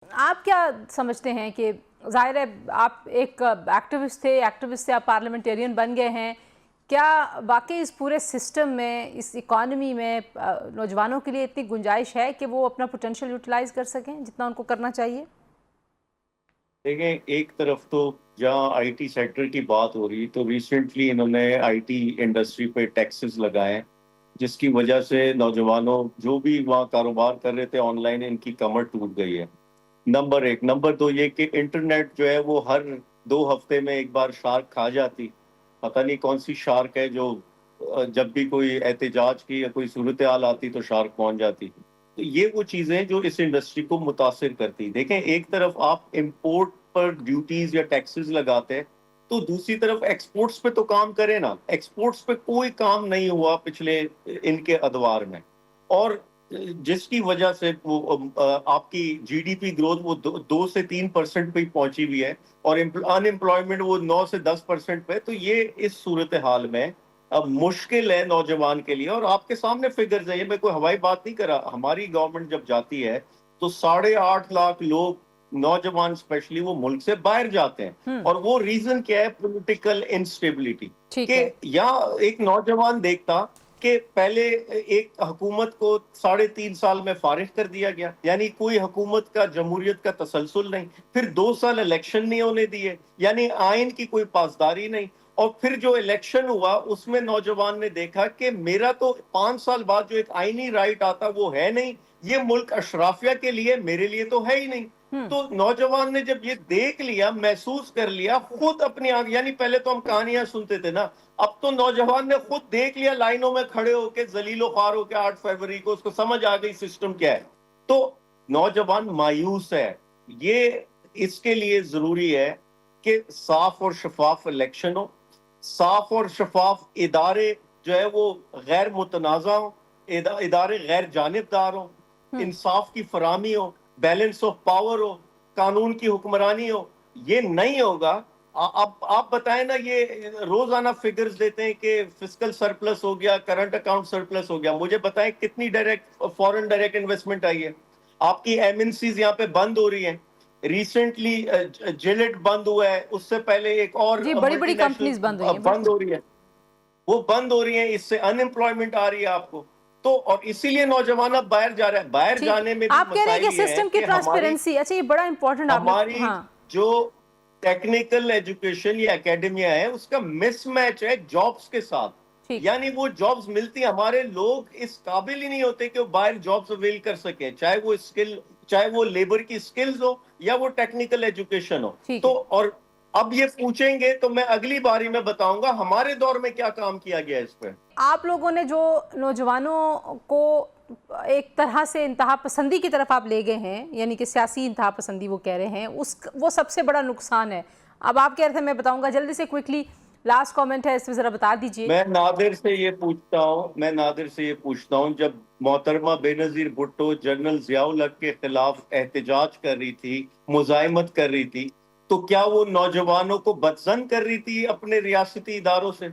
آپ کیا سمجھتے ہیں کہ ظاہر ہے آپ ایک ایکٹیوسٹ سے آپ پارلیمنٹیرین بن گئے ہیں، کیا واقعی اس پورے سسٹم میں، اس اکانومی میں نوجوانوں کے لیے اتنی گنجائش ہے کہ وہ اپنا پوٹینشیل یوٹیلائز کر سکیں جتنا ان کو کرنا چاہیے؟ دیکھیں، ایک طرف تو جہاں آئی ٹی سیکٹر کی بات ہو رہی تو ریسنٹلی انہوں نے آئی ٹی انڈسٹری پہ ٹیکسز لگائے، جس کی وجہ سے نوجوانوں جو بھی وہاں کاروبار کر رہے تھے آن لائن، ان کی کمر ٹوٹ گئی ہے۔ نمبر ایک۔ نمبر دو یہ کہ انٹرنیٹ جو ہے وہ ہر 2 ہفتے میں ایک بار شارک کھا جاتی، پتہ نہیں کون سی شارک ہے جو جب بھی کوئی احتجاج کی یا کوئی صورتحال آتی تو شارک پہنچ جاتی۔ تو یہ وہ چیزیں جو اس انڈسٹری کو متاثر کرتی۔ دیکھیں، ایک طرف آپ امپورٹ پر ڈیوٹیز یا ٹیکسز لگاتے ہیں تو دوسری طرف ایکسپورٹس پہ تو کام کرے نا۔ ایکسپورٹس پہ کوئی کام نہیں ہوا پچھلے ان کے ادوار میں، اور جس کی وجہ سے وہ آپ کی جی ڈی پی گروتھ وہ 2 سے 3% پہ پہنچی ہوئی ہے، اور ان امپلائمنٹ وہ 9 سے 10% پہ۔ تو یہ اس صورتحال میں اب مشکل ہے نوجوان کے لیے، اور آپ کے سامنے فگرز ہے، یہ میں کوئی ہوائی بات نہیں کر رہا۔ ہماری گورنمنٹ جب جاتی ہے تو 8.5 لاکھ لوگ، نوجوان اسپیشلی، وہ ملک سے باہر جاتے ہیں، اور وہ ریزن کیا ہے؟ Political instability. ٹھیک کہ ہے۔ یا ایک نوجوان دیکھتا کہ پہلے ایک حکومت کو 3.5 سال میں فارغ کر دیا گیا، یعنی کوئی حکومت کا، جمہوریت کا تسلسل نہیں، پھر 2 سال الیکشن نہیں ہونے دیے، یعنی آئین کی کوئی پاسداری نہیں، اور پھر جو الیکشن ہوا اس میں نوجوان نے دیکھا کہ میرا تو 5 سال بعد جو ایک آئینی رائٹ آتا وہ ہے نہیں، یہ ملک اشرافیہ کے لیے، میرے لیے تو ہے ہی نہیں۔ تو نوجوان نے جب یہ دیکھ لیا، محسوس کر لیا، خود اپنی آنکھ، یعنی پہلے تو ہم کہانیاں سنتے تھے نا، اب تو نوجوان نے خود دیکھ لیا لائنوں میں کھڑے ہو کے، ذلیل و خوار ہو کے 8 فروری کو، اس کو سمجھ آ گئی سسٹم کیا ہے۔ تو نوجوان مایوس ہے۔ یہ اس کے لیے ضروری ہے کہ صاف اور شفاف الیکشن ہو، صاف اور شفاف ادارے جو ہے وہ غیر متنازع ہوں، ادارے غیر جانبدار ہوں، انصاف کی فراہمی ہو، بیلنس آف پاور ہو، قانون کی حکمرانی ہو۔ یہ نہیں ہوگا۔ اب آپ بتائیں نا، یہ روزانہ فگرز دیتے ہیں کہ فسکل سرپلس ہو گیا، کرنٹ اکاؤنٹ سرپلس ہو گیا۔ مجھے بتائیں کتنی فورن ڈائریکٹ انویسٹمنٹ آئی ہے؟ آپ کی ایم این سیز یہاں پہ بند ہو رہی ہیں۔ ریسنٹلی جیلٹ بند ہوا ہے، اس سے پہلے ایک اور جی، بڑی ملٹی بڑی نیشنل کمپنیز بند ہوئی ہیں، بند بالکل۔ ہو رہی ہے۔ وہ بند ہو رہی ہیں، اس سے ان امپلائمنٹ آ رہی ہے آپ کو۔ تو اور اسی لیے نوجوان اب باہر جا رہا ہے۔ باہر ٹھیک، جانے میں بھی آپ کہہ رہے ہیں مسائل کہ یہ ہے سسٹم کی کہ ہماری ٹرانسپیرنسی، اچھا یہ بڑا امپورٹنٹ آپ نے، ہماری ہاں جو ٹیکنیکل ایجوکیشن یا اکیڈمیا ہے، اس کا مس میچ ہے جابز کے ساتھ۔ ٹھیک ہے۔ یعنی وہ جابز ملتی، ہمارے لوگ اس قابل ہی نہیں ہوتے کہ وہ باہر جابز اویل کر سکیں، چاہے وہ اسکل، چاہے وہ لیبر کی اسکلز ہو یا وہ ٹیکنیکل ایجوکیشن ہو۔ ٹھیک تو ہے۔ اور اب یہ پوچھیں گے تو میں اگلی باری میں بتاؤں گا ہمارے دور میں کیا کام کیا گیا اس پہ۔ آپ لوگوں نے جو نوجوانوں کو ایک طرح سے انتہا پسندی کی طرف آپ لے گئے ہیں، یعنی کہ سیاسی انتہا پسندی وہ کہہ رہے ہیں، وہ سب سے بڑا نقصان ہے۔ اب آپ کہہ رہے تھے، میں بتاؤں گا جلدی سے، کوئکلی لاسٹ کامنٹ ہے، اس میں ذرا بتا دیجئے۔ میں نادر سے یہ پوچھتا ہوں، جب محترمہ بے نظیر بھٹو جنرل ضیاء الحق کے خلاف احتجاج کر رہی تھی، مزاحمت کر رہی تھی، تو کیا وہ نوجوانوں کو بدظن کر رہی تھی اپنے ریاستی اداروں سے؟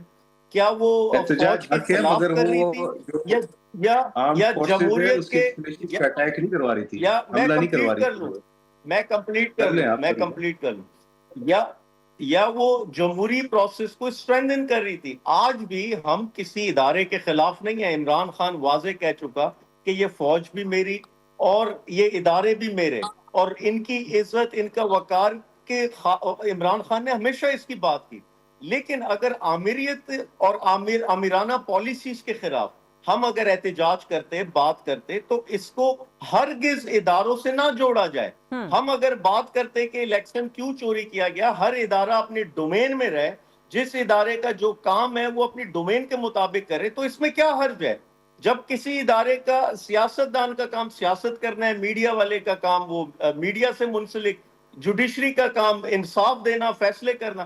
کیا وہ احتجاج فوج کے حق ہے، خلاف مگر کر رہی تھی؟ وہ جو یا یا آرمڈ یا فورسز ہے جمہوریت اس کے کے ملٹری یا پہ اٹیک نہیں کروا رہی تھی، یا میں حملہ نہیں کروا کمپلیٹ رہی کر تھی لوں، وہ۔ میں کمپلیٹ کر کر لیں لوں آپ، میں کر لیں۔ کمپلیٹ کر لوں یا وہ جمہوری پروسیس کو اسٹرینتھن کر رہی تھی۔ آج بھی ہم کسی ادارے کے خلاف نہیں ہیں۔ عمران خان واضح کہہ چکا کہ یہ فوج بھی میری اور یہ ادارے بھی میرے، اور ان کی عزت، ان کا وقار کے عمران خان نے ہمیشہ اس کی بات کی۔ لیکن اگر آمریت اور آمرانہ پالیسیز کے خلاف ہم اگر احتجاج کرتے، بات کرتے، تو اس کو ہرگز اداروں سے نہ جوڑا جائے۔ ہم اگر بات کرتے کہ الیکشن کیوں چوری کیا گیا، ہر ادارہ اپنی ڈومین میں رہے، جس ادارے کا جو کام ہے وہ اپنی ڈومین کے مطابق کرے، تو اس میں کیا حرج ہے؟ جب کسی ادارے کا، سیاست دان کا کام سیاست کرنا ہے، میڈیا والے کا کام وہ میڈیا سے منسلک، جوڈیشری کا کام انصاف دینا، فیصلے کرنا،